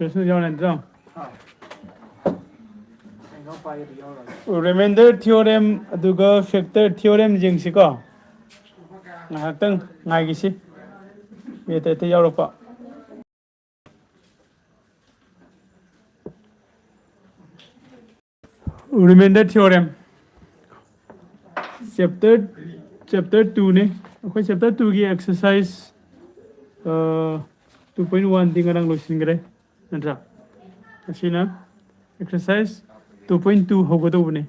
Question yaw nandro. Remainder theorem aduga factor theorem jingsi ko. Ngahaktang ngagisi. Beta te yaw pa. Remainder theorem. Chapter 2 ne. Okay, chapter 2 ki exercise 2.1 tingarang loisingre. Nandra. Asina exercise 2.2 hogodobne.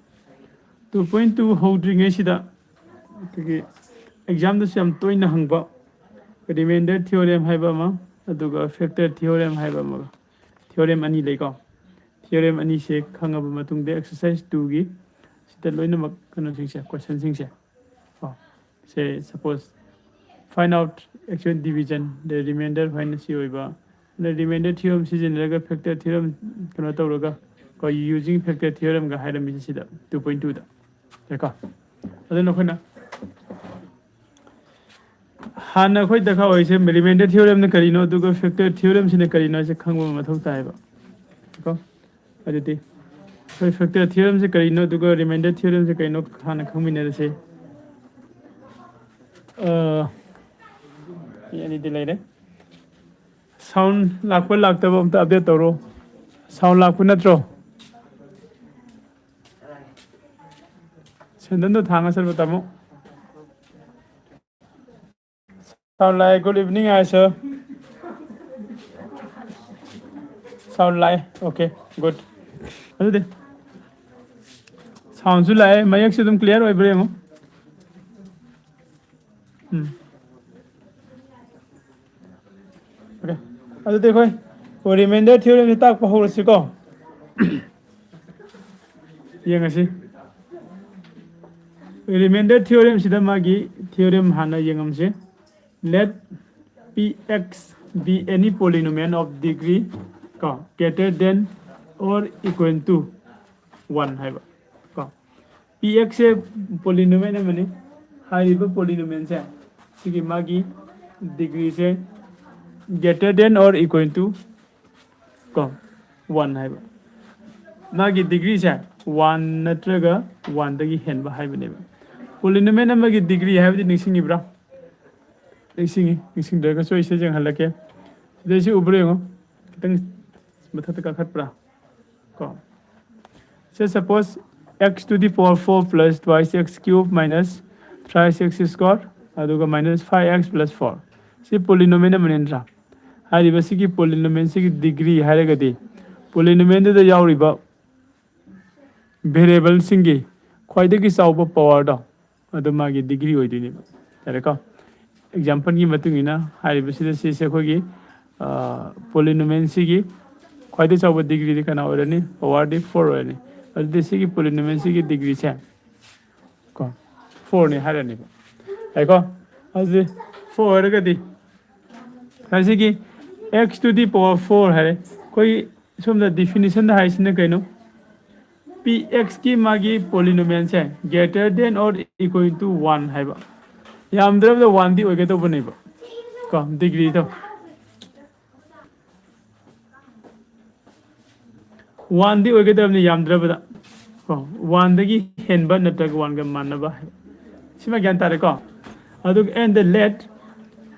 2.2 hodringe sida. Kiki exam da siam toina hangba. Remainder theorem haiba ma aduga factor theorem haiba ma. Theorem ani leko. Theorem ani se khangaba matung de exercise 2 gi sida loina mak kana singse question singse. Say suppose find out actual division the remainder find si oiba the remainder theorem sizinraga factor theorem kana tawraga ko using factor theorem ga haira mi sida 2.2 da teka aduna khona hana khoi dakha hoise remainder theorem ne karino duga factor theorem sine karino se khangba mathau tai ba ko aditi factor theorem se karino duga remainder theorem se karino hana khangmine se yani delay re sound lakpa lakta ba amta update toro sound lakpa natro sendan to thanga sir batamo sound like good evening sir sound like okay good adu de sound su lai mayak se tum clear oi bre mo Okay. Ado देखो वो remainder theorem से ताक पहुँच सिको ये ngasi remainder theorem सिदा मागी theorem हाना ये ngam से let px be any polynomial of degree का greater than or equal to 1 है बा का px से polynomial है मने हाई बा polynomial से सिकी मागी degree से greater than or equal to 1 है मागी degree से 1 नत्रगा 1 दगी hen बा है बने polynomial ना मागी degree है बदे निसिंगी ब्रा निसिंग दरगा सो इसे जंग हल्ला के जैसे उबरे हो कितने मतलब का खत ब्रा को so suppose x to the power 4 plus twice x cube minus thrice x square aduga minus 5x plus 4 si polynomial manendra hari basi ki polynomial si degree haraga de polynomial da yauriba variable singi khoide ki sauba power da adu ma gi degree oidini tare ka example gi matung ina hari basi da se khoi gi polynomial si gi khoide sauba degree de kana orani power de 4 orani adu de si gi polynomial si gi degree se ko 4 ne harani ai ko adu 4 haraga de ऐसे कि x to the power 4 है कोई सोम the definition the हाइस ने कहनो px की मागी polynomial है greater than or equal to 1 है बा याम द्रव द 1 दी ओके तो बने बा कम डिग्री तो 1 दी ओके तो अपने याम द्रव द को 1 दगी हेन बा नतक 1 का मान बा है सिमा ज्ञान तारे को अदुक and the let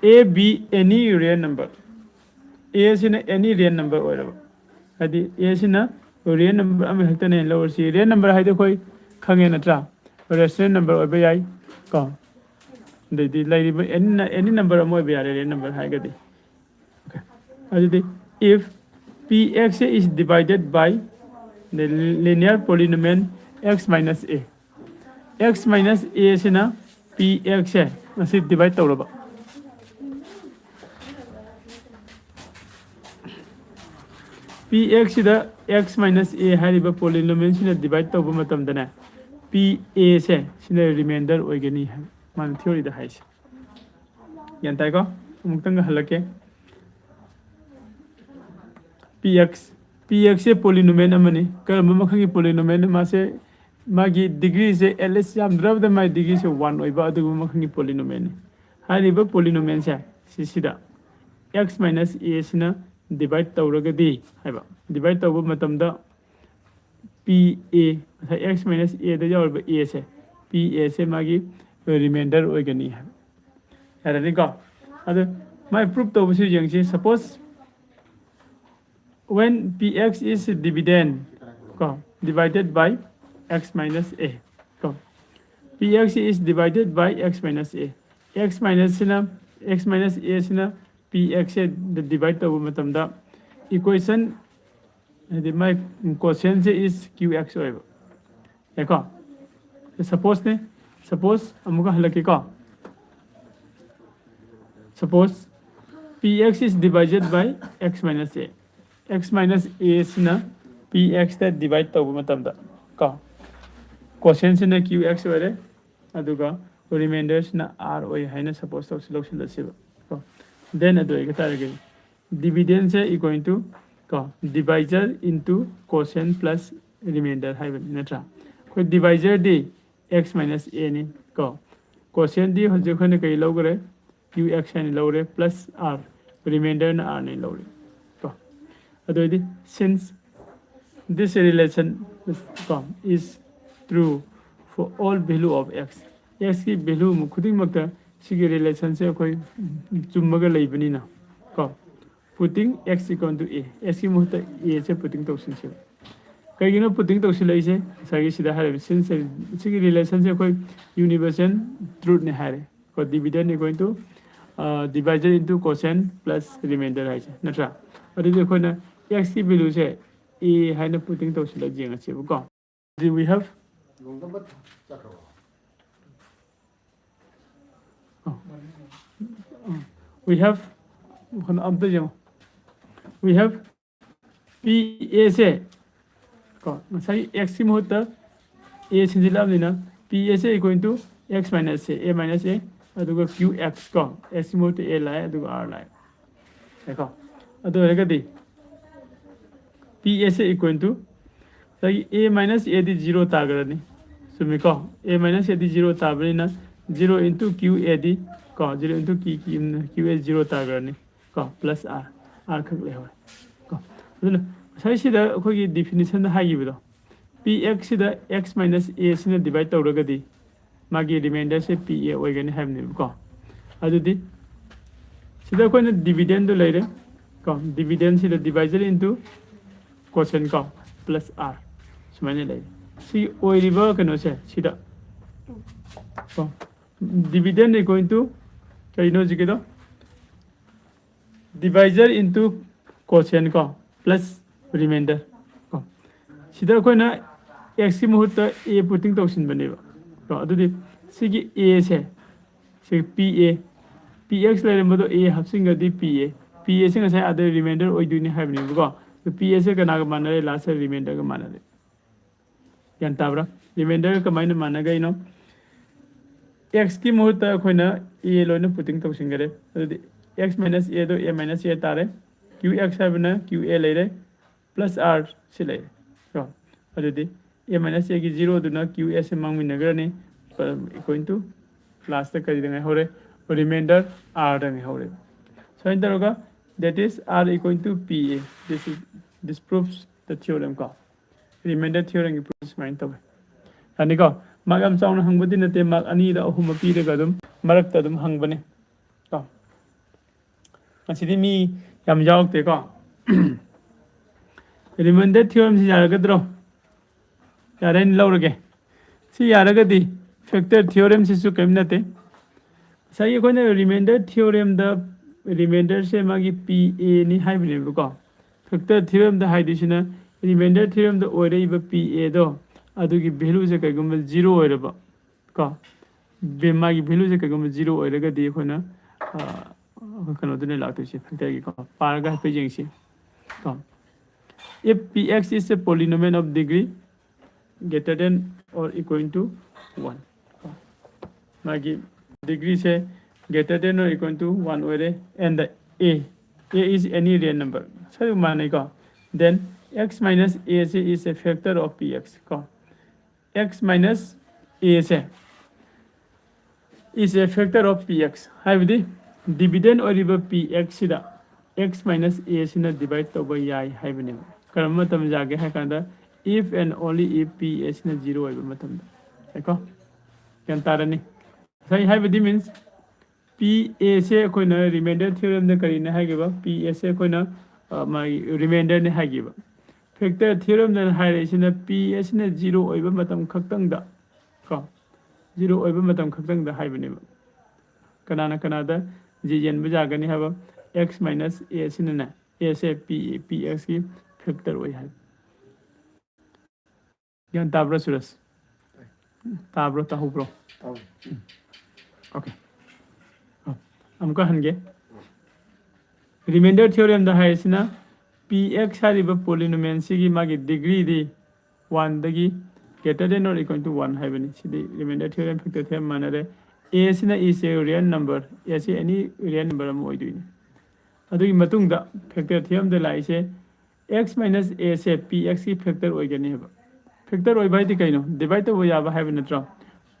a be any real number a is in any real number or adi a is in a real number am hekta ne lower si real number hai de koi khange natra rational number or bai ko de lai any number am bai real number hai ga de okay adi if px is divided by the linear polynomial x minus a is in a px hai masi divide tawraba px ida x minus a hariba polynomial sina divide tawba matam dana pa se sina remainder oigani hai man theory da hai yan tai ko muktang halake px se polynomial amani karamba makhangi polynomial ma se magi degree se ls yam draw da my degree se 1 oiba adu makhangi polynomial hariba polynomial se sida x minus a sina divide तौरगदी हाइबा divide तौब मतमदा PA x minus a दा यावर a से PA से मागी remainder ओइगनी है यारनी को अदु my proof तौबसु यंगसी suppose when px is dividend को divided by x minus a को px is divided by x minus a x minus a Cina px से divide तौब मतमदा equation my quotient से is qx होएगा देखो suppose अमुका हलके को suppose px is divided by x minus a Cina px that divide तब मतमदा का quotient सिना qx होरे अदुगा remainder सिना r होय हाइना suppose तो solution लसिबा को then अदु एक तारगे dividend से equal to को divisor into quotient plus remainder हाइबन नत्रा कोई divisor the x minus a नि को quotient दी हो जो खने कई लोग रे qx ने लोग रे plus r remainder न r ने लोग रे को अदो दी since this relation is true for all value of x की value खुदिंग मक्ता सिगे relation से कोई चुम्मगा लेबनी ना को putting x equal to a x की मुहत a से putting तो सिंसे कई गिनो putting तो सिलाई से सही सीधा है since सिगे relation से कोई universal truth ने है को dividend equal to divisor into quotient plus remainder है नट्रा और ये देखो ना x की value से a है ना putting तो सिलाई जिंगा से वो do we have we have अब तो जाओ we have PA से को सही x की मुहत a सिंजिला लेना PA से equal to x minus a minus a अदुगा qx को x की मुहत a लाए अदुगा r लाए देखो अदु रहेगा दी PA से equal to सही a minus a दी 0 तागरनी सुमी को a minus a दी 0 ताबरी ना 0 into q a दी को 0 into q a 0 तागरनी को plus r r खक ले हो को अदुना सही सिदा अखोगी definition हाइगिबदो px सिदा x minus a Cina divide तौरगदी मागी remainder से pa ओइगनी हाइबने को अदुदी सिदा कोइना dividend दो लेरे को dividend सिदा divisor into quotient को plus r सुमाने ले सी ओइरिबा कनो से सिदा को dividend इक्वल टू कइनो जिकेदो divisor into quotient को plus remainder को सिदा कोइना x की मुहूर्त a putting तो सिन बनेबा को अदुदी सिगी a से से px ले मदो a हफ्सिंग गदी pa से ngसा अदर remainder ओइदुनी हाइबने को तो pa से कना का मानरे लास्ट remainder का मानरे यान ताबरा remainder का माइने माना गई नो x की मुहूर्त कोइना a लोने putting तो सिन गरे अदुदी x minus a तो a minus a तारे qx है बना qa ले रहे plus r से ले तो अदुदी a minus a की 0 दुना qa से मांग में नगर ने इक्वल टू लास्ट तक कर देंगे हो रहे remainder r देंगे हो रहे so इन तरह का that is r equal to pa this proves the theorem का remainder theorem की proofs माइन तब यानी का माग हम चाउन हंगबदी नते माग अनी दा अहुम पीरगा दुम मरक तदुम हंगबने का असिदि मी याम यावते का remainder theorem से यारगद्रो यारेन लौरगे सी यारगदी factor theorem से सु कम नते सही कोने remainder theorem दा remainder से मागी pa नि हाइबने को factor theorem दा हाइदिसना remainder theorem दा ओरे इबा pa दो अदुगी value से कगम 0 ओरेबा का बेमा की value से कगम 0 ओरेगा दे खोना कनो दुने लागतोसे factor की का पारगा पे जेंगसे का if px is a polynomial of degree greater than or equal to 1 मागी degree से greater than or equal to 1 ओरे and the a is any real number सही माने का then x minus a से is a factor of px का x minus a से is a factor of px हाइबदी dividend और इबा px सिदा x minus a Cina divide तब याई है बने कर्म मतम जागे है कंदा if and only if p a सिना 0 है मतम है को क्या तारनी सही है बदी means p a से कोई ना remainder theorem ने करी ना है कि बा p a से कोई ना माई remainder ने है कि बा factor theorem ने है इसीना p a सिना 0 है मतम खक्तंग दा को 0 है मतम खक्तंग दा है बने कनाना कनादा जी जन बजागनी है x minus a Cina a से p x की factor हुई है ज्ञान ताब्रो सुरस ताब्रो ताहुब्रो ओके हमको हनगे रिमाइंडर थ्योरम दा है सिना px हारिबा पोलिनोमियल सिगी मागी डिग्री दी 1 दगी greater than or equal to 1 है बनी सिदी रिमाइंडर थ्योरम फैक्टर थ्योरम मानरे a सिना is a real number a से any real number am ओइ दुइनी अदुगी मतुंग दा फैक्टर थ्योरम दा लाई से x minus a से px की फैक्टर ओइ गनी है फैक्टर ओइ बाइदि कइनो डिवाइड तो याबा है नत्रा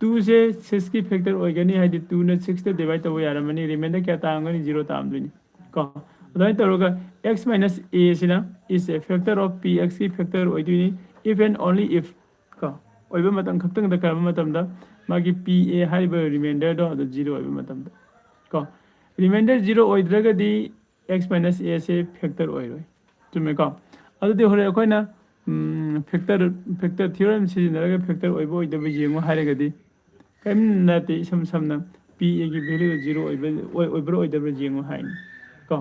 2 से 6 की फैक्टर ओइ गनी है 2 ने 6 ते डिवाइड तो यारमनी रिमाइंडर क्या तांगनी 0 ताम दुइनी को अदुई तरोगा x minus a सिना is a factor of px की फैक्टर ओइ दुइनी if and only if को ओइबा मतम खक्तंग दा करबा मतम दा मागी pa हाइबा रिमाइंडर दो 0 ओइबा मतम दा को रिमाइंडर 0 ओइद्रगदी x minus a से फैक्टर ओइरोय तुमे को अदुदि होरे अखोइना फैक्टर थ्योरम सिजिनरगा फैक्टर ओइबो ओइदबा येंगो हारेगदी कैम नाते सम समना pa की वैल्यू 0 ओइबा ओइब्रो ओइदबा येंगो हाइन को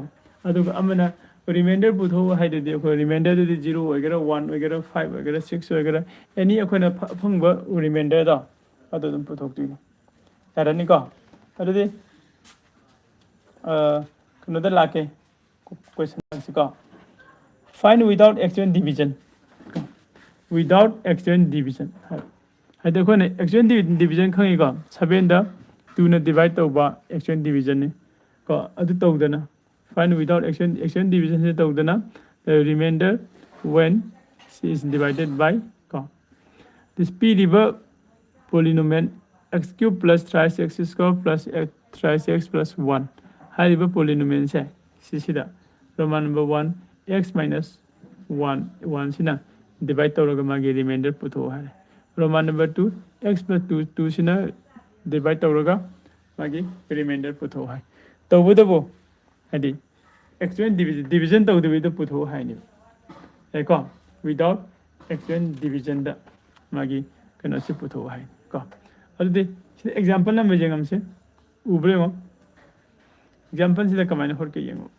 अदुगा अमना रिमाइंडर पुथो हाइददि अखो रिमाइंडर दि 0 ओइगरा 1 ओइगरा 5 ओइगरा 6 ओइगरा एनी अखोना फंगबा रिमाइंडर दा अदुदम पुथोक्तुनि यारनि को अदुदि कनोदा लाके question सिको find without exponent division without exponent division है देखो ने exponent division खंगी को 7 दा 2 ने divide तौबा exponent division ने को अदु तौदना find without exponent division से तौदना the remainder when c is divided by को this p river polynomial x cube plus thrice x square plus thrice x plus 1 है river polynomial से सिसिदा roman number 1 x minus 1 सिना divide तौरगा मागे reminder पुथो है Roman number 2 x plus 2 सिना divide तौरगा मागे reminder पुथो है तौबदबो हदि exponent division तौदबि पुथो है नि को विदाउट एक्सपोनेंट डिवीजन दा मागे कनो से पुथो है को अदि एग्जांपल नंबर जेंगम से उब्रेमो एग्जांपल से कमाने होर के येंगो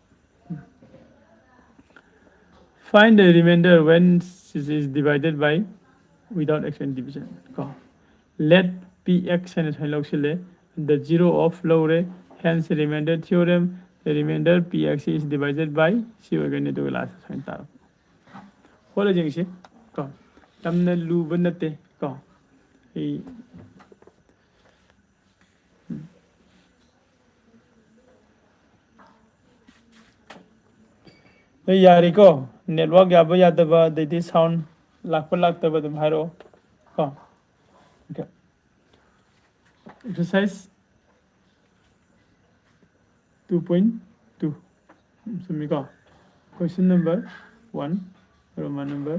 find the remainder when c is divided by without exponent division को let px and loxile the 0 of lowre hence remainder theorem the remainder px is divided by c again to last sign tar होले जेंगसे को तमने लुब नते को ए यारी को network याबा यादबा दैदि sound Lakhpa लाखतबा दम हारो को ओके एक्सरसाइज 2.2 समी को question number 1 Roman number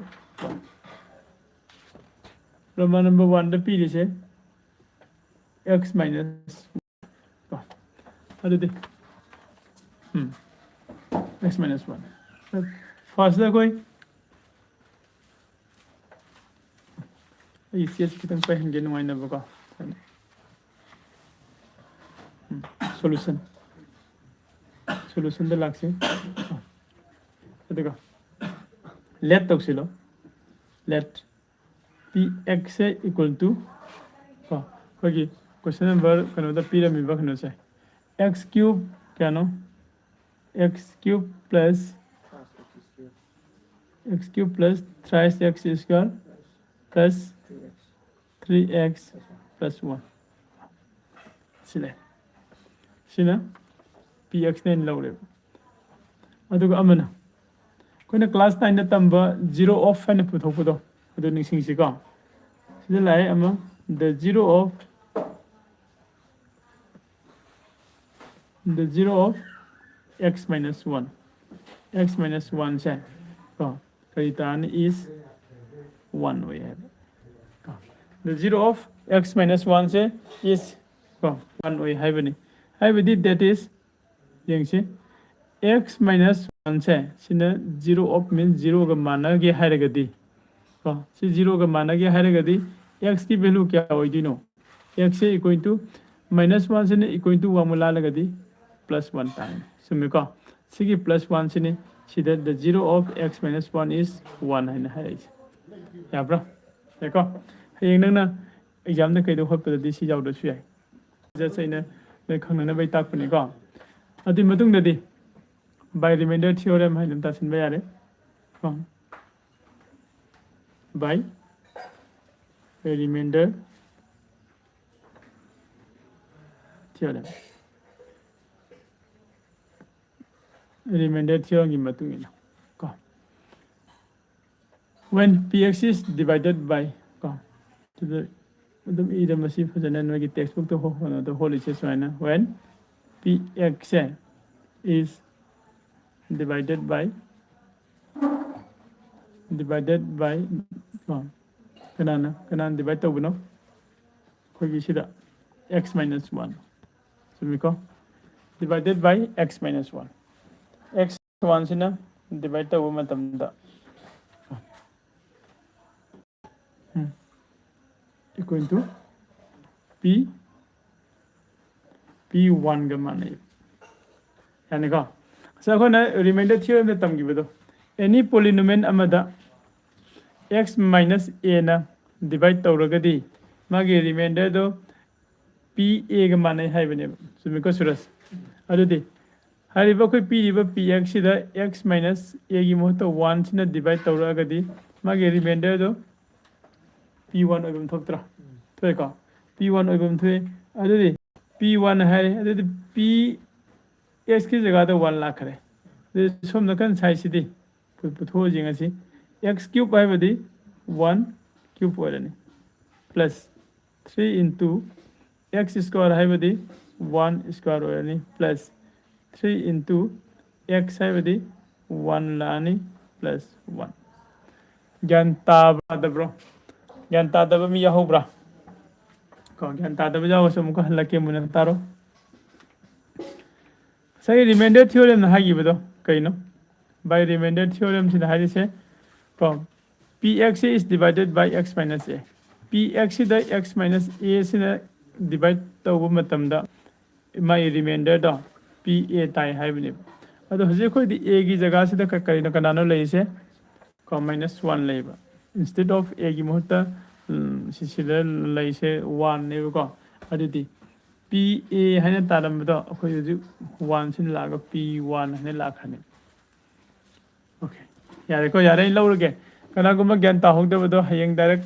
1 the P से x minus को अदुदि x minus 1 फर्स्ट दा कोई इसीएस कितन पे हंगे नुआइना बका सॉल्यूशन द लागसे देखो लेट तोक्सिलो लेट px इक्वल टू होगी क्वेश्चन नंबर कनो द पिरामिड बखनो से x क्यूब क्या नो x cube plus x cube plus thrice x square plus 3x plus 1 सिले सिना px ने लौरे अदुग अमना कोइना क्लास 9 दा तंबा 0 ऑफ फाइन पुथोपदो अदु निसिंग सिका सिदा लाय अमा the 0 of x minus 1 x minus 1 से को करी तान is 1 हुई है the zero of x minus 1 से is को 1 हुई है बनी है बनी that is यंग से x minus 1 से सिने zero of means zero का माना के है रगदी को सी zero का माना के है रगदी x की वैल्यू क्या होई दिनो x से इक्वल टू -1 से इक्वल टू 1 मुला लगदी +1 टाइम सुमे को सिगी +1 से सिदा the zero of x minus 1 is 1 है याब्रा देखो हयेंग नंगना एग्जाम दा कइदो होपदि सि जावदसु याय जैसे ने खंगना बै ताकपनि को अदि मतुंग ददि बाय रिमाइंडर थ्योरम हाइनम तासिन बाय आरे को by remainder theorem remainder theorem की मतुंग इना को when px is divided by को to the मतलब इधर मसी फजन न की टेक्स्ट बुक तो हो ना तो होल इसे सोना when px is divided by Kanana divide तो बनो कोई भी सीधा x minus 1 so we go divided by x minus 1 x 1 से ना divide तो वो मतलब दा equal to p1 का मान है यानी का सको ना रिमाइंडर थ्योरम में तम की बतो any polynomial अमदा x minus a ना divide तो रगदी मागे रिमाइंडर तो pa का मान है बने सुमी को सुरस अदुदी हरिबा कोई p px सिदा x minus a की मोहतो 1 से ना divide तो रगदी मागे रिमाइंडर तो p1 ओइबम थोक्त्रा तो का p1 ओइबम थे अदुदी p1 है अदुदी p x की जगह तो 1 लाख है दे सोम नकन साइज सिदी पुथो जिंगसी x क्यूब है बदी 1 क्यूब होरनी प्लस 3 into x स्क्वायर है बदी 1 स्क्वायर होरनी प्लस 3 into x है बदी 1 लानी प्लस 1 ज्ञान ताबदब्रो ज्ञान तादब मी याहोब्रा को ज्ञान तादब जाओ सो मुको हल्लके मुन तारो सही रिमाइंडर थ्योरम ना हागिबदो कइनो बाय रिमाइंडर थ्योरम सिना हारिसे को px is divided by x minus a px दा x minus a सिना डिवाइड तौब मतमदा माय रिमाइंडर दा pa ताई हाइबने अदो हजे कोइ दी a की जगह सिदा करिनो कनानो लइसे को -1 लेबा instead of a की मोहता सिसिदा लइसे 1 नेबको अदुदी pa हैने तारमदा अखोय हजु 1 सिन लागा p1 हैने लाखाने ओके यारे को यारे लौरगे कनागुम ज्ञान ताहोगदबदो हयेंग डायरेक्ट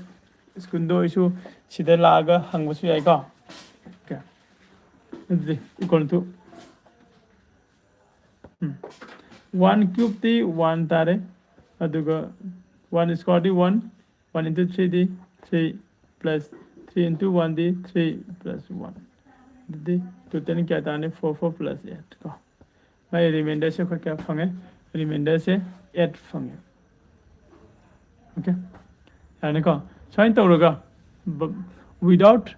स्कूल इशू सिदा लागा हंगबसु याइको ओके अदुदी इक्वल टू 1 क्यूब दी 1 तारे अदुगा 1 स्क्वायर दी 1 into 3 दी 3 plus 3 into 1 दी 3 plus 1 दी टोटल क्या ताने 4 plus 8 को मैं रिमाइंडर से क्या फंगे रिमाइंडर से 8 फंगे ओके यानी को साइन तौरगा विदाउट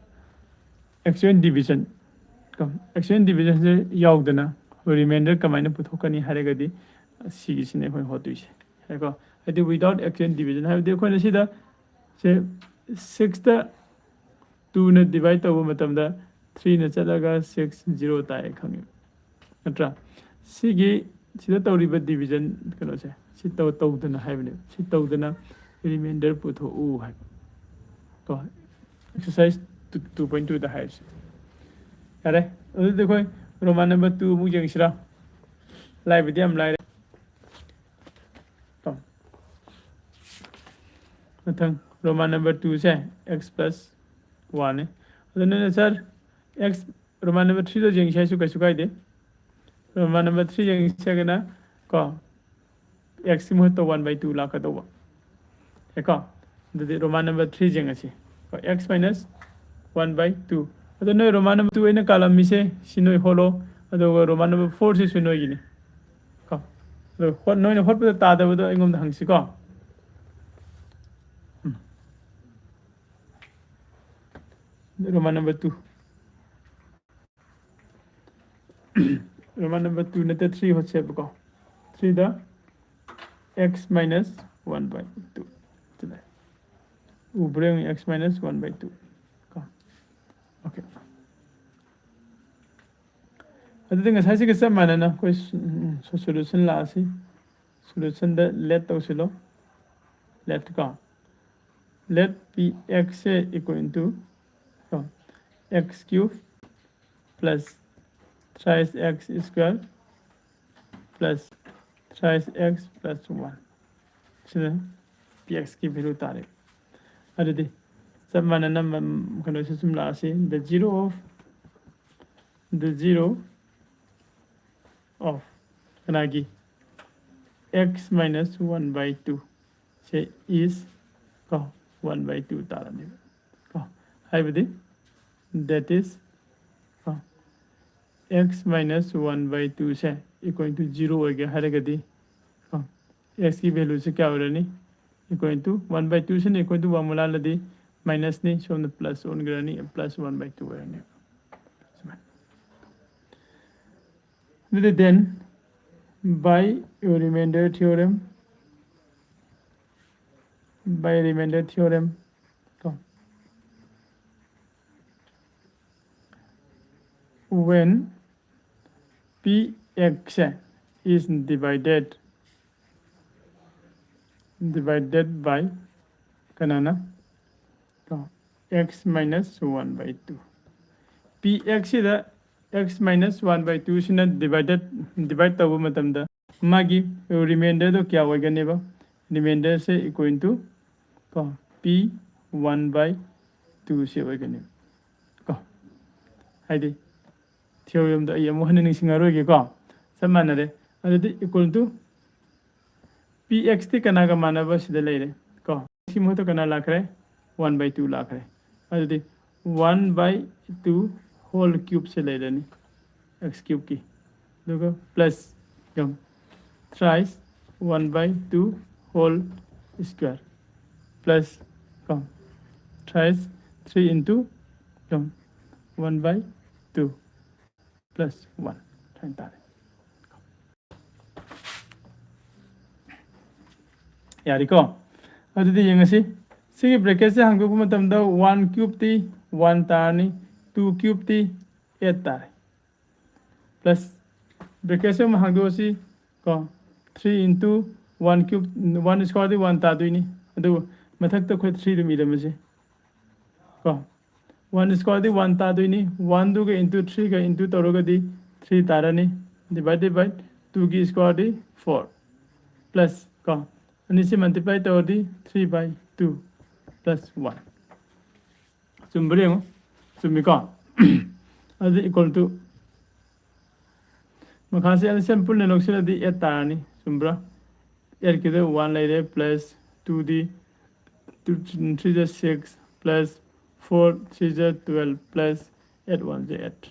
एक्सचेंज डिवीजन को एक्सचेंज डिवीजन से यावदना रिमाइंडर कमाइना पुथोकनी हारेगदी सिगिसिने कोइ होतुइसे हेको अदि विदाउट एक्सचेंज डिवीजन है देखो न सिदा से 6 दा 2 ने डिवाइड तब मतमदा 3 ने चलगा 6 0 ताए खंगे नत्रा सिगी सिदा तौरिबा डिवीजन कनो से सि तौदना हाइबने सि तौदना रिमाइंडर पुथो उ है तो एक्सरसाइज 2.2 दा हाइस यारे अदि देखो रोमान नंबर 2 मु जेंगसिरा लाइव दियम लाइ तो मथंग रोमान नंबर 2 से x plus 1 है अदने सर x रोमान नंबर 3 तो जेंगसिया सु कैसु काइदे रोमान नंबर 3 जेंगसिया गना को x की महत्व 1/2 लाख दो एको ददि रोमान नंबर 3 जेंगसि को x minus 1/2 अदने रोमान नंबर 2 इन कॉलम मिसे सिनोय होलो अदो रोमान नंबर 4 से सिनोय गिनी को hot noin hot but ta da do ingom hang si ko Roman number 2 Roman number 2 na 3 হচ্ছে ko 3 the x minus 1 by 2 today we bring x minus 1 by 2 okay adu ngasai si kesa mana na koi solution la si solution da let to silo let ka let px equal to x cube plus thrice x square plus thrice x plus 1 so px की value तारे अरे सब माना ना कनो system ला से the zero of kanagi x minus 1 by 2 say is 1 by 2 तारा ने high बदे that is x minus 1 by 2 से equal to 0 हो गया हर गदी x की वैल्यू से क्या हो रहा नहीं equal to 1 by 2 से नहीं equal to 1 मुला लदी minus नहीं so the plus 1 गया नहीं plus 1 by 2 है नहीं then by remainder theorem when px is divided by kanana x minus 1 by 2 px is the x minus 1 by 2 sina divide tabu matamda magi remainder do kya hoga neba remainder se equal to p 1 by 2 se hoga ne haidi theorem da yamu hanin singaro ge ko samanare adu equal to px ti kana ga manaba sida leire ko simo to kana lakhre 1 by 2 lakhre adu 1 by 2 whole cube से ले लेनी x cube की देखो plus thrice 1 by 2 whole square plus thrice 3 into 1 by 2 plus 1 यारिको अदुदी यंगसी सिगी bracket से हंगो मतमदा 1 cube ती 1 तारनी 2 cube ती 8 तारे plus bracket से हंगो सी 3 into 1 cube 1 square ती 1 तादुनी अदु मथक तो कोई 3 दु मिले मुझे 1 square ती 1 तादुनी 1 दु के into 3 का into तोरोगा दी 3 तारानी divided by 2 की square दी 4 प्लस से मल्टीप्लाई तो दी 3 by 2 plus 1 चुम्बरे हो चुम्बिका अदु इक्वल टू मखासे एलसीएम पुल्ले लोक्सिला दी 8 तारानी चुम्बरा 8 के 1 लाइरे plus 2 the 2 3 is 6 plus 4 3 is 12 plus 8 1 is 8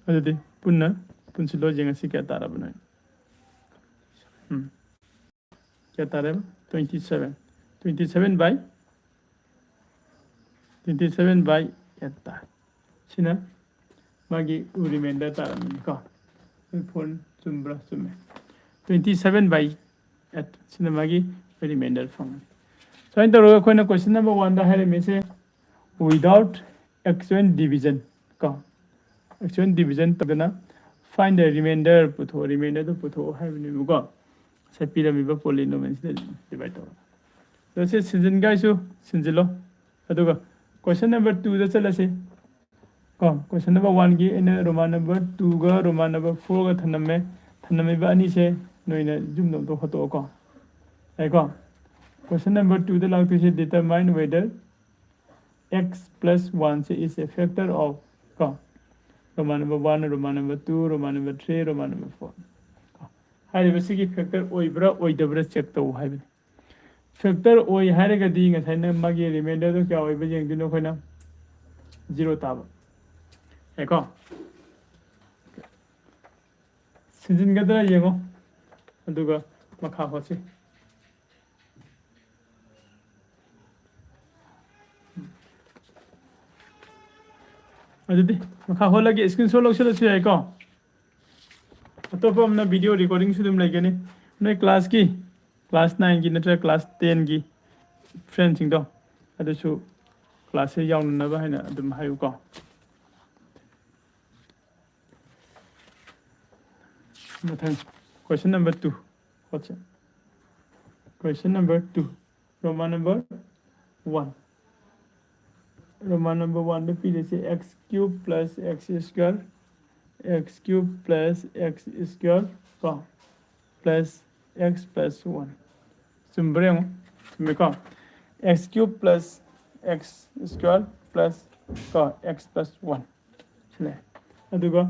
अदु दी पुन्ना पुन्सिलो जेंगा सी क्या तारा बनाए क्या तारे 27 by 8 सिना मागी रिमाइंडर तारा में का फोन चुम्ब्रा चुमे 27 by 8 सिना मागी रिमाइंडर फंग so इन तरो कोई ना क्वेश्चन नंबर 1 दा है में से विदाउट एक्सपोनेंट डिवीजन का एक्सपोनेंट डिवीजन तबना फाइंड द रिमाइंडर पुथो रिमाइंडर तो पुथो है बिनुगा से पिरामिड पोलिनोमियल से डिवाइड हो तो से सिंजन गाइसु सिंजिलो अदुगा क्वेश्चन नंबर 2 दा चलसे क्वेश्चन नंबर 1 की इन रोमान नंबर 2 गा रोमान नंबर 4 गा थनमे बा अनि से नोइना जुमनो तो हतो को क्वेश्चन नंबर 2 दा लागतो से डिटरमाइन वेदर x plus 1 से is a factor of Roman number 1 Roman number 2 Roman number 3 Roman number 4 हाइबसिगी फैक्टर ओइब्रा ओइदब्रा चेक तो हाइबे फैक्टर ओइ हाइरगदी ngसाइना मागी रिमाइंडर तो क्या ओइबे जेंगदिनो खोइना 0 ताब एको ꯁꯤꯟꯖꯤꯟꯒꯗ꯭ꯔꯥ ꯌꯦꯡꯉꯣ ꯑꯗꯨꯒ ꯃꯈꯥ ꯍꯣꯠꯁꯤ ꯑꯗꯨꯗꯤ ꯃꯈꯥ ꯍꯣꯠꯂꯒꯦ ꯁ꯭ꯀ꯭ꯔꯤꯟꯁꯣꯠ ꯂꯧꯁꯤꯜꯂꯁꯨ ꯌꯥꯏꯀꯣ ꯑꯇꯣꯞꯄ ꯑꯃꯅ ꯚꯤꯗꯤꯑꯣ ꯔꯦꯀꯣꯔꯗꯤꯡꯁꯨ ꯑꯗꯨꯝ ꯂꯩꯒꯅꯤ ꯅꯣꯏ ꯀ꯭ꯂꯥꯁꯀꯤ ꯀ꯭ꯂꯥꯁ 9ꯒꯤ ꯅꯠꯇ꯭ꯔꯒ ꯀ꯭ꯂꯥꯁ 10ꯒꯤ ꯐ꯭ꯔꯦꯟꯁꯤꯡꯗꯣ ꯑꯗꯨꯁꯨ ꯀ꯭ꯂꯥꯁꯁꯦ ꯌꯥꯎꯅꯅꯕ ꯍꯥꯏꯅ ꯑꯗꯨꯝ ꯍꯥꯏꯌꯨꯀꯣ मथंग क्वेश्चन नंबर 2 होचे question number 2 Roman number 1 Roman number 1 में पीछे से x cube plus x square का प्लस x प्लस 1 सिंबल में का x cube plus x square plus का x प्लस 1 चले अदुगा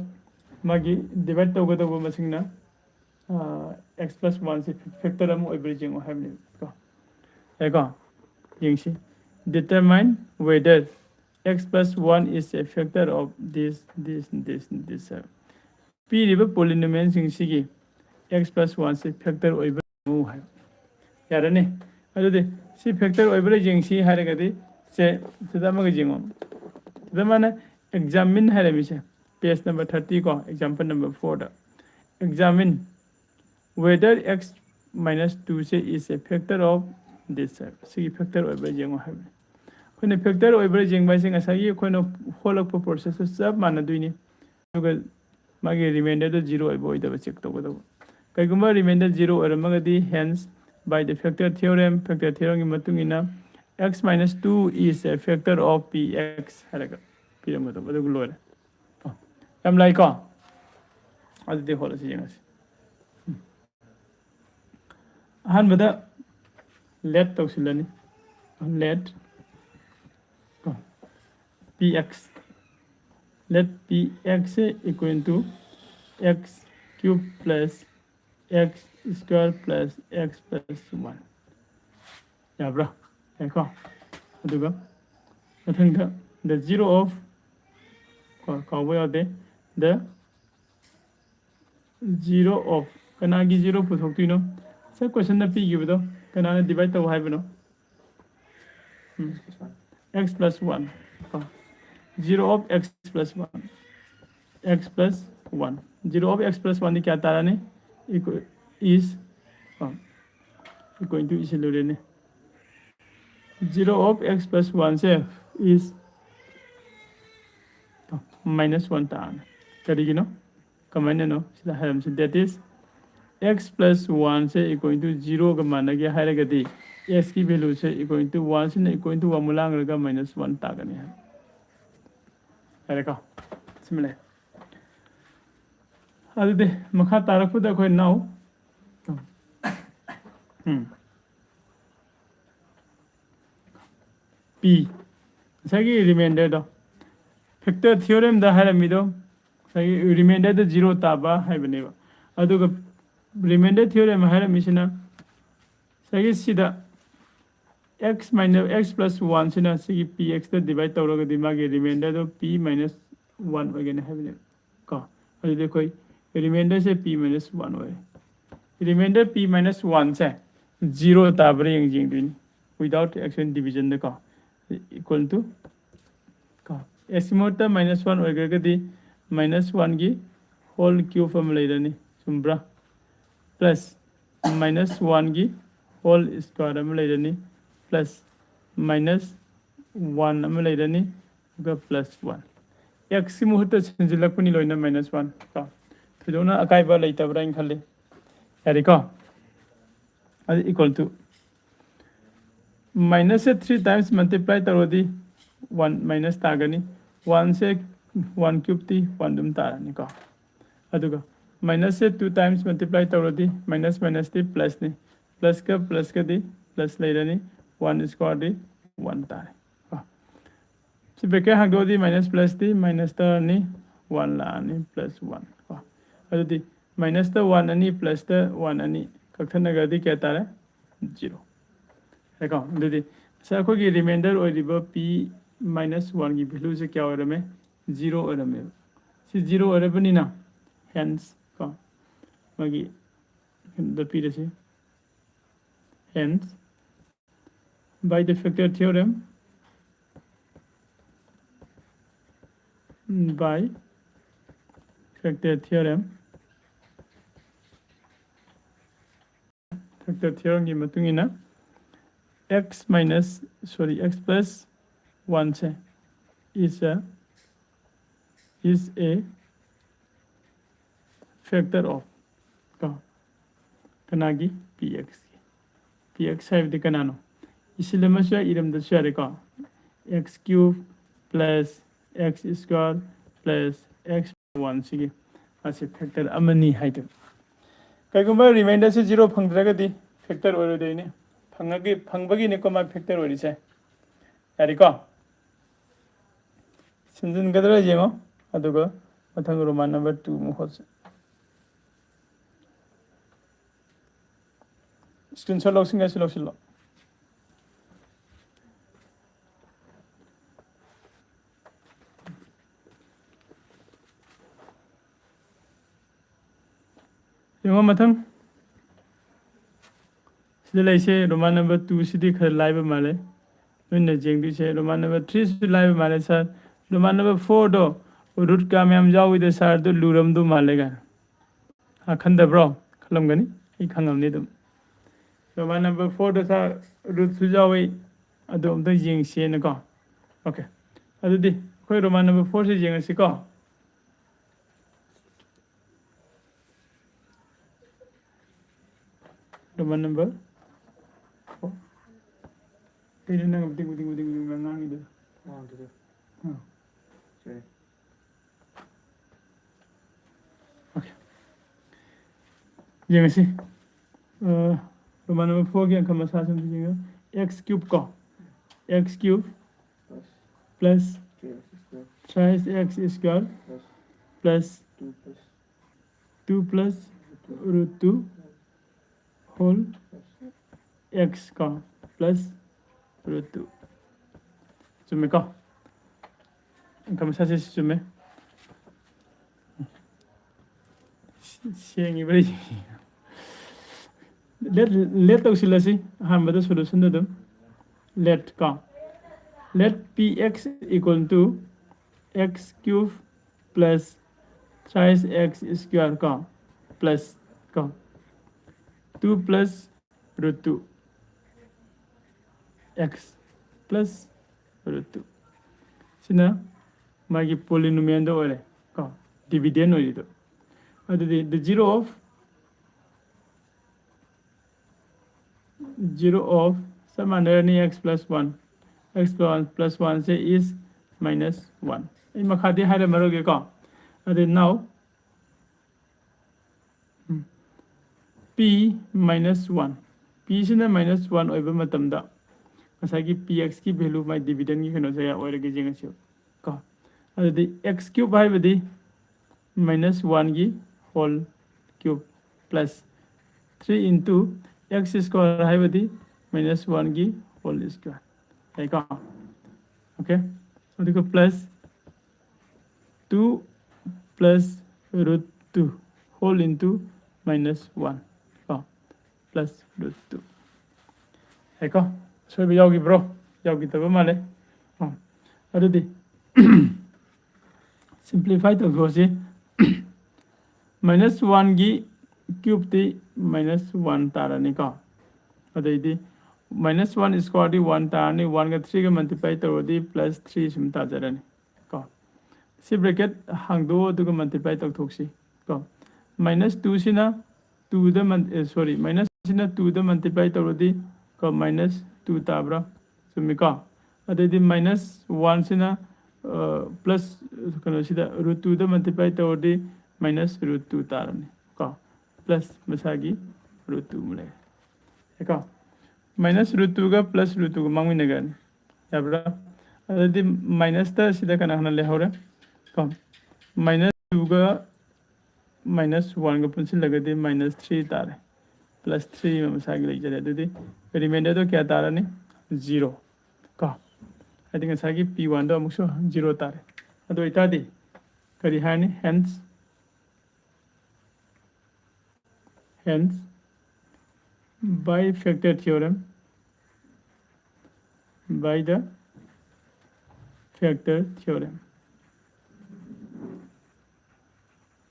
मागी डिवाइड तौगदब मसिंगना x plus 1 से फैक्टर अम ओइब्रिजिंग ओ हैबने को एगा यंगसी determine whether x plus 1 is a factor of this p रिब polynomial सिंग सिगी x plus 1 से फैक्टर ओइब्रिजिंग है यारने अदुदे सी फैक्टर ओइब्रिजिंग सी हारेगदि से सदा मग ginkgo Damana examine हारेमिसे page number 30 को एग्जांपल नंबर 4 दा examine whether x minus 2 से is a factor of this सी factor ओइब्रे जेंगो है कोने factor ओइब्रे जेंगबा सिंग असागी कोने होलक प्रोसेस सब माना दुइनी अगर मागे रिमाइंडर तो 0 ओइबो ओइदब चेक तोगदो कइगुम्बा रिमाइंडर 0 ओरमगदी hence by the factor theorem की मतुंगिना x minus 2 is a factor of px हरगा पिरमदो बदु लोरे हम लाइक अदुदे होलसी जेंगसी अहमद लेट तौसिलनी let px let px equal to x cube plus x square plus x plus 1 याब्रा ऐको अदुगा मथंगदा the zero of कावय अदे the zero of कनागी zero पुथोक्तिनो सब क्वेश्चन न पी गिबदो कनाने डिवाइड तौ हाइबनो x plus 1 0 of x plus 1 x plus 1 0 of x plus 1 क्या तारा ने is going to इसीलिए ने 0 of x plus 1 से is minus 1 तारा करेगी नो कमाने नो सिला हम से that is x plus 1 से इक्वल टू 0 का माना गया है लगती x की वैल्यू से इक्वल टू 1 से इक्वल टू 1 मुलांग लगा माइनस 1 ताकने है का सिमले अदे मखा तारक द कोई नाउ p सगी रिमाइंडर दो फैक्टर थ्योरम द हारमिदो सगी रिमाइंडर द 0 ताबा हाइबनेबा अदुगा रिमाइंडर थ्योरम हारमिसिना सगी सिदा x minus x plus 1 सिना सगी px द डिवाइड तौरग दिमागे रिमाइंडर दो p minus 1 वगैरह हाइबने का अदुदे कोई रिमाइंडर से p minus 1 होय रिमाइंडर p minus 1 से 0 ताबरे यंग दिन विदाउट एक्शन डिवीजन द का इक्वल टू का एस्टिमेट minus 1 वगैरह दी minus 1 की होल क्यूब फॉर्म लेदनी सुम्ब्रा प्लस minus 1 की होल स्क्वायर में लेदनी प्लस माइनस 1 में लेदनी प्लस 1 x की मुहूर्त संजिलकपनी लोइना minus 1 का थोना अकाइबा लेतबरा इन खले यारी का अदि इक्वल टू माइनस से 3 टाइम्स मल्टीप्लाई तरोदी 1 माइनस तागनी 1 से 1 क्यूब ती 1 दुम तारानी का अदुगा माइनस से 2 टाइम्स मल्टीप्लाई तरोदी माइनस माइनस ती प्लस नी प्लस का दी प्लस लेरनी 1 स्क्वायर दी 1 तारे का से बेके हागदो दी माइनस प्लस दी माइनस तरनी 1 लानी प्लस 1 का अदुदी माइनस द 1 अनि प्लस द 1 अनि कखनगदी क्या तारे 0 है का अदुदी सको की रिमाइंडर ओइरिबो p minus 1 की वैल्यू से क्या ओरमे 0 ओरमे से 0 ओरबनिना hence का मागी the पीरसे hence by the factor theorem by factor theorem की मतुंग इना x plus 1 से is a factor of कनागी px है विधि कनानो इसलिए मशा इरम दशा का x cube plus x square plus x 1 सिगे ऐसे फैक्टर अमनी है तो कई गुम्बा रिमाइंडर से 0 फंगद्रगदी फैक्टर ओरोदेने फंगबगी ने coma factor ओरिसे यारिको Sanjan गदरा येंगो अदुगा मथंग Roman number 2 मुहोस screenshot लॉक्सिंग ऐसे लॉक्सिलो येंगो मथंग सिदलाइसे रोमान नंबर 2 सिदी खर लाइव माले नोन जेंगदि से रोमान नंबर 3 सिदी लाइव माले सर रोमान नंबर 4 दो रूट का मैम जाओ इधर सर दो लूरम दो मालेगा खंड ब्रो खलम गनी ई खंगम ने दम रोमान नंबर 4 दो सर रूट सुजावे अदोम द जेंग से न को ओके अदुदि कोई रोमान नंबर 4 से जेंग से को roman number ini nang buding ngang itu. Oh, gitu. Oke. Oke. Yang sih. Roman number 4 yang kamu sahaja juga. X cube ko. X cube plus 3x square plus 2 plus root 2 whole x ko plus root 2 जुमे को कम सासे जुमे सिंगी बड़ी let तो सिलसी हम बता solution दे दो let का let px equal to x cube plus 3x square का plus का 2 plus root 2 x plus root 2 सिना मागी polynomial दो वाले का dividend हो इधर अदे the zero of some under x plus 1 x plus 1 से is minus 1 इन मखादी हारे मरोगे का अदे now p minus 1 p सिना minus 1 ओइबा मतमदा मसागी px की वैल्यू माय डिविडेंड की खनो जाया ओरगे जेंगसियो का अदे x क्यूब भाई बदी -1 की whole cube plus 3 into x square है बदी -1 की होल स्क्वायर है का ओके तो देखो plus 2 plus root 2 whole into -1 का प्लस root 2 है का सोई यागी ब्रो यागी तब माले हां अदुदी सिंपलीफाई तो गोसे -1 की क्यूब ती -1 तारानी का अदैदी -1 स्क्वायर दी 1 तारानी 1 का 3 का मल्टीप्लाई तोदी +3 सिम ताजरानी का सी ब्रैकेट हांगदो दुगा मल्टीप्लाई तक थोक्सी का -2 सिना 2 द सॉरी माइनस सिना 2 द मल्टीप्लाई तोदी का -2 ताब्रा सुमिका अदैदी -1 सिना प्लस कनो सिदा √2 द मल्टीप्लाई तोदी -√2 तारनी का प्लस मसागी √2 मुले एका -√2 का +√2 का मांगमी नगन याब्रा अदैदी माइनस ता सिदा कना हना ले होरे का -2 का -1 का पुंसिल लगदे -3 तारे +3 में मसागी ले जरे अदैदी रिमाइंडर तो क्या तारनी 0 का I think it's P1 do muso 0 tare ado itadi kari hani hence hence by factor theorem, by the factor theorem,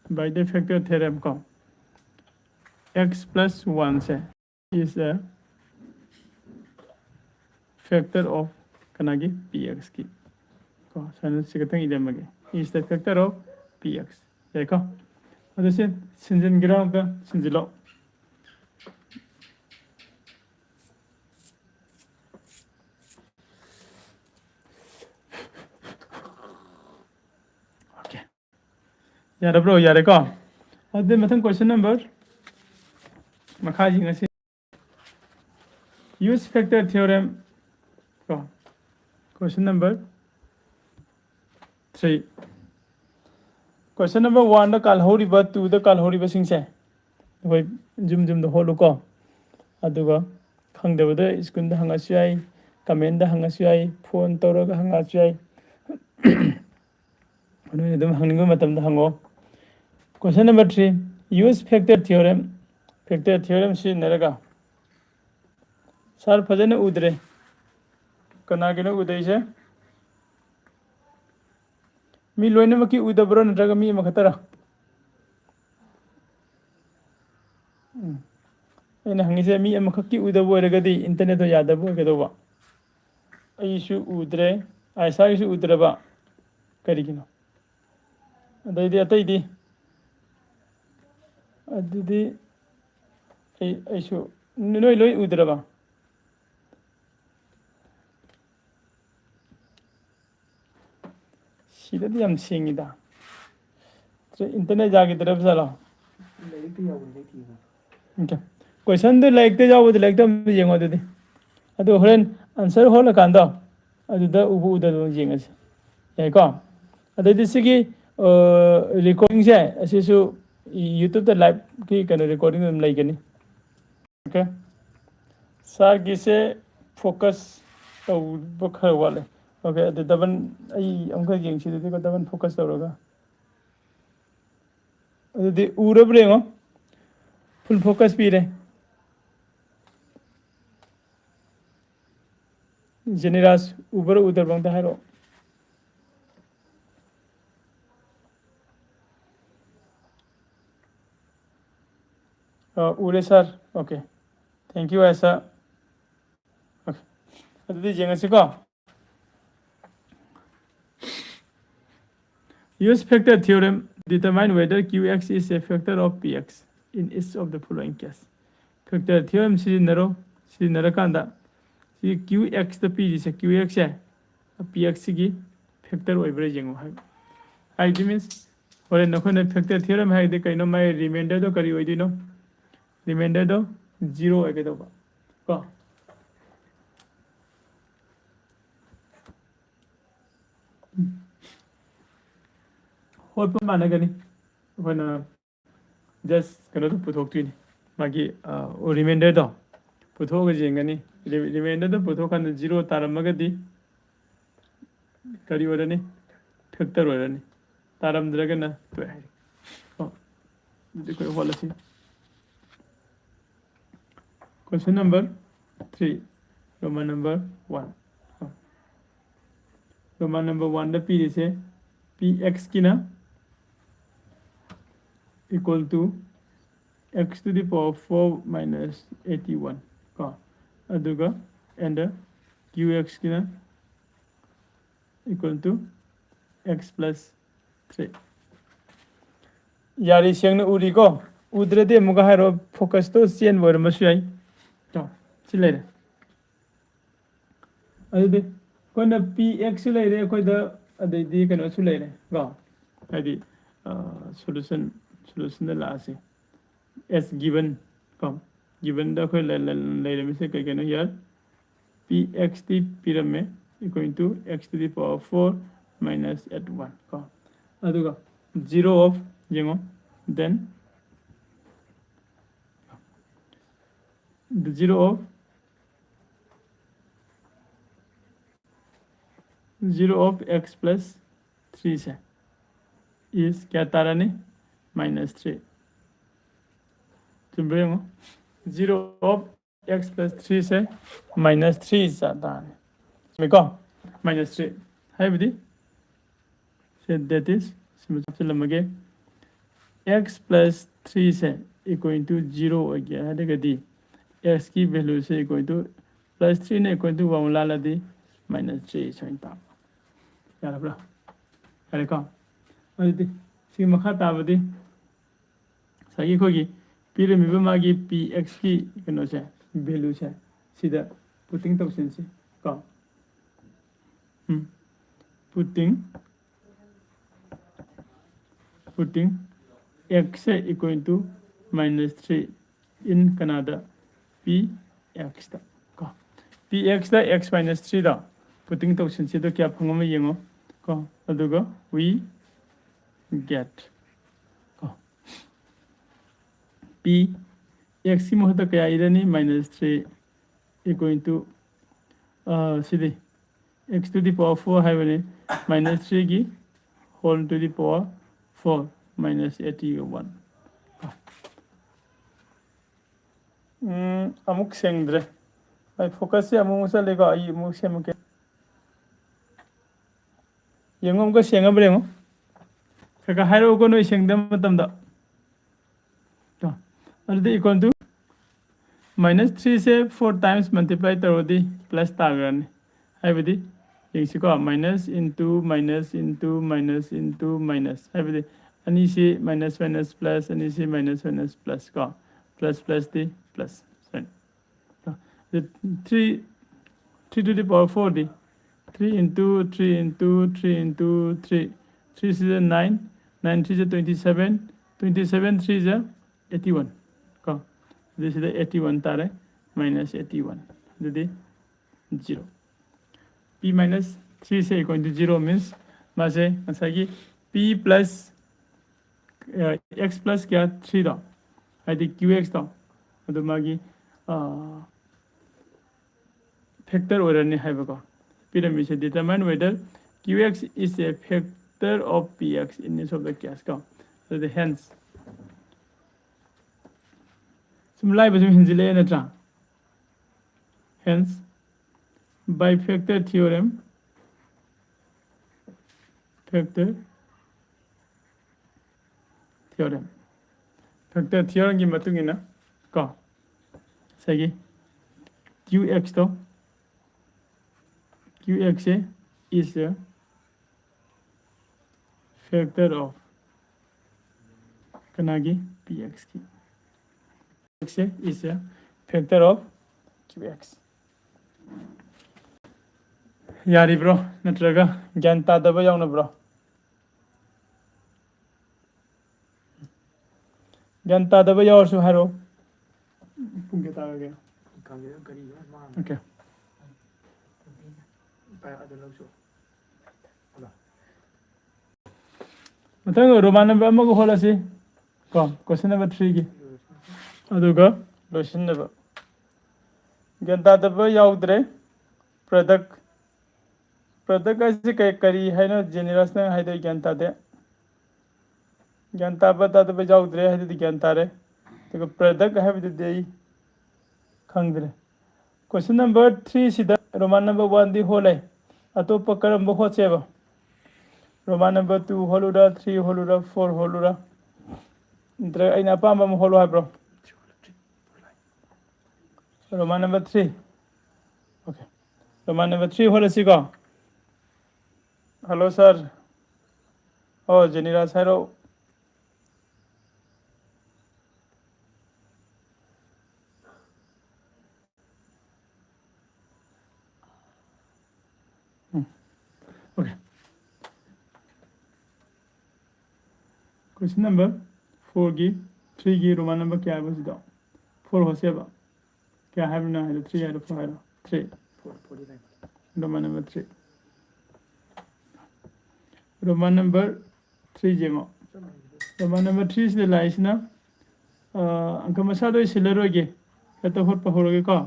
by the factor theorem को x plus 1 से is a factor of कनागी px की को sign सिगतंग इधम मगे is the factor of px ये को अदे से सिंजन गिराव का सिंजिलो यार ब्रो यार को अदे मथन क्वेश्चन नंबर मखा जी ngasi use factor theorem को question number 3 question number 1 the काल होरिबा 2 द काल होरिबा सिंगसे होय जुम जुम द होलो को अदुगा खंगदबद स्कूल द हंगासु याई कमेंट द हंगासु याई फोन तौरगा हंगासु याई अनु दम हंगनिंगो मतम द हंगो question number 3 use factor theorem से नरगा सर फजन उदरे कनागिनो उदय से मी लोइने मकी उदब्रो नरगा मी मखतरा एना हंगिसे मी मखकी उदबो रगदी इंटरनेट तो यादबो गदोबा अइसु उदरे ऐसाइसु उदरबा करिगिनो अदैदि अतैदि अदुदि ऐसु नोय लोय उदरबा सीधे हम सेंगिदा इंटरनेट जाके तरफ चलो ओके क्वेश्चन दो लाइक जाओ लाइक येंगो दुदि अदो होरेन आंसर होल कांदो अदुदा उबु उदा येंगस याइको अदि सिगी रिकॉर्डिंग से असिसु यूट्यूब द लाइव की कनो रिकॉर्डिंग दम लाइगनी ओके सर गिसे फोकस तो बखर वाले ओके अदु दबन आई अंका येंगसि दुदि को दबन फोकस तौरगा अदि उरब्रेंगो फुल फोकस पीरे जेनेरास उबर उदर बंदा हारो उरे सर ओके थैंक यू ऐसा ओके अदि जेंगसि को use factor theorem determine whether qx is a factor of px in each of the following case factor theorem सिनरकांदा सी qx द p से qx है px की factor ओइब्रे जेंगो है मीन्स और नखोने factor theorem है दे कइनो माय रिमाइंडर दो करी ओइदिनो रिमाइंडर दो 0 है केदोबा को होय प मानगनी होना जस्ट कनो तो पुथोक्तिनी मागी ओ रिमाइंडर दो पुथोग जेंगनी रिमाइंडर दो पुथोकान 0 तारमगदी करी ओरनी फैक्टर ओरनी तारमद्रगना तो है ओ देखो होलसी question number 3 Roman number 1 Roman number 1 the P से px की ना equal to x to the power 4 minus 81 का अदुगा and qx की ना equal to x plus 3 यारी सेंग उरी को उद्रे दे मुगा हारो फोकस तो चेन वर मसुयाई तो चिले अदे कोना px लेरे कोइ द अदि कनो सु लेरे गा अदि सॉल्यूशन द लासे as given come given the कोइ लेरे मिसे कइ कनो यार px t pyramid equal to x to the power 4 minus 81 का अदुगा 0 of Django then the 0 of x plus 3 से is क्या तारा ने -3 चुम्बे यंगो 0 of x plus 3 से minus 3 जाता है इसमें minus 3 है बदी से that is इसमें सबसे लंबे x plus 3 से equal to 0 हो गया है देखा दी x की वैल्यू से equal to plus 3 ने equal to 1 La the minus 3 सोइंता यार बड़ा यार का अरे सी मखा ताबदी सही खोगी पिरामिड मागी px की कनो से वैल्यू से सीधा पुटिंग तौसन से का putting x equal to minus 3 in Canada px da ka px da x minus 3 da putting tausan se do kya phangam yengo ka aduga we get ka p x ki mohta kya irani minus 3 equal to sidhi x to the power 4 hai bane minus 3 ki whole to the power 4 minus 81 amuk sengdre ai focus se amuk musa lega ai amuk se amuk yengom ka senga bremo kaka hairo ko no sengdam matam da to alde equal to minus 3 से 4 times multiply tarodi plus tagan hai bidi yengsi ko minus into minus into minus into minus hai bidi ani se minus minus plus ani se minus minus plus ka plus plus the plus right the 3 to the power 4 the 3 into 3 into 3 into 3 3 is 9 9 3 is 27 27 3 is 81 ka this is the 81 tare minus 81 the 0 p minus 3 से equal to 0 means मासे असगी p plus x plus क्या 3 दा आदि qx दा अदु मागी factor ओरने है बको pyramid से determine whether qx is a factor of px in each of the case का so the hence simulai बसम हिंजिले नत्रा hence by factor theorem factor theorem की मतुंगी ना का सही qx तो qx is a factor of कनागी px की x is a factor of qx यारी bro नत्रगा ज्ञान तादब याउन bro ज्ञान तादब यावसु हारो पुंगे तागे ओके मतंग रोमान नंबर अमगो होलासी को क्वेश्चन नंबर 3 की अदुगा लोसिनब ज्ञान तादब याउद्रे प्रोडक्ट ऐसे करी है ना जेनरस ने है तो ज्ञान तादे ज्ञान ताबा तादब जाउद्रे है तो ज्ञान तारे तो प्रोडक्ट है तो दे खंगद्रे क्वेश्चन नंबर 3 सिदा रोमान नंबर 1 दी होले अतोप करम होचेबा रोमान नंबर 2 होलुरा 3 होलुरा 4 होलुरा इंद्र आइना पाम होलो है ब्रो roman number 3 okay roman number 3 होले सिगा हेलो सर ओ जेनिरा सारो ओके क्वेश्चन नंबर 4 की 3 की रोमान नंबर क्या है बस दो 4 हो से बा क्या है ना है 3 है 4 है 3 रोमान नंबर 3 रोमान नंबर 3 जेमो रोमान नंबर 3 से लाइस ना अंक मसादो सिलरोगे तो होट पहोरोगे का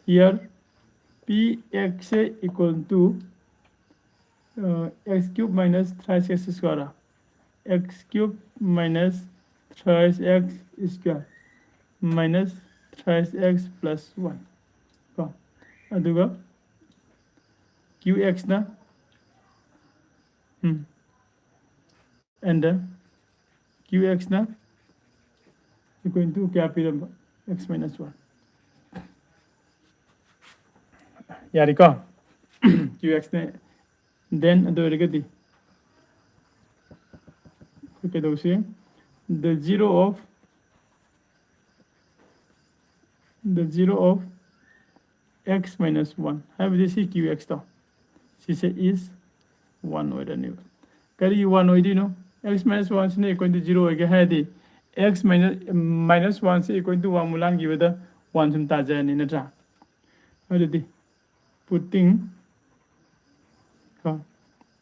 here px equal to x cube minus thrice x square x cube minus thrice x square minus thrice x plus 1 ko aduga qx na and qx na equal to kya piram x minus 1 yari ko qx ne then ado regadi okay do see the zero of x minus 1 have this qx to she say is 1 order new kari 1 oidi no x minus 1 is equal to 0 again had x minus 1 is equal to 1 mulan give the 1 sum taja ni na tra already putting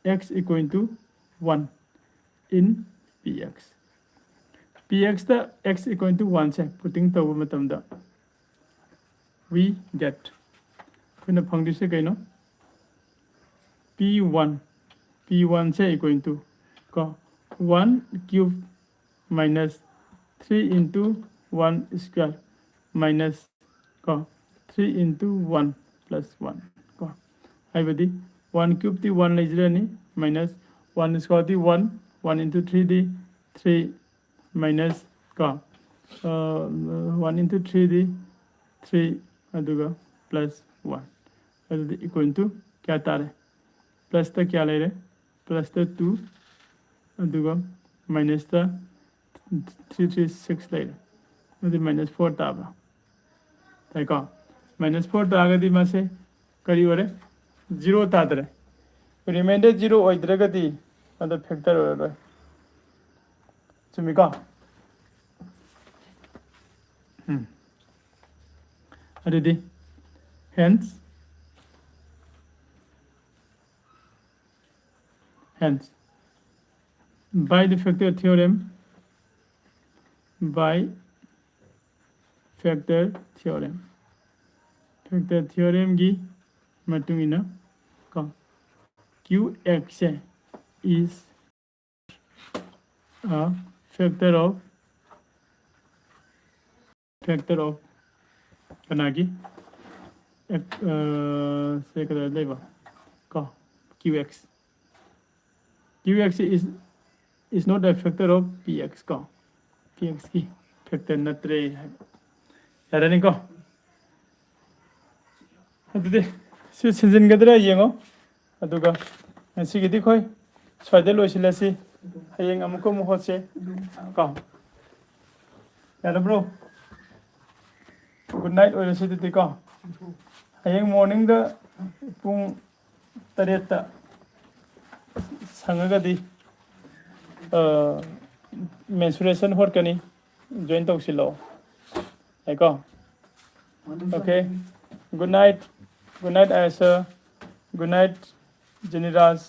x equal to 1 in px the x equal to 1 se putting to matam da we get kuna phang dise kai no p1 se equal to ko 1 cube minus 3 into 1 square minus ko 3 into 1 plus 1 ko haibadi 1 cube ti 1 lejra ni minus 1 square ti 1 into 3 di 3 minus ko 1 into 3 di 3 aduga plus 1 adudi equal to kya tare plus ta kya le re plus ta 2 aduga minus ta 336 le re adudi minus 4 ta ba tai ko minus 4 ta agadi ma se kari ore 0 ta dare remainder 0 oidragadi adu factor ore chumi ko adudi hence by the factor theorem gi matungina ko qx is a factor of kanagi say kada leba ko qx is not a factor of px ko px ki factor natre yarani ko adde si sinjin gadra yengo aduga sigidi khoi soide loisilasi hayeng amuko muhotse ko yara bro good night oilasi dite ko hayeng morning da pung 8 ta sangagadi menstruation horkani join tawsilo aiko okay good night Aisha good night Jeniraz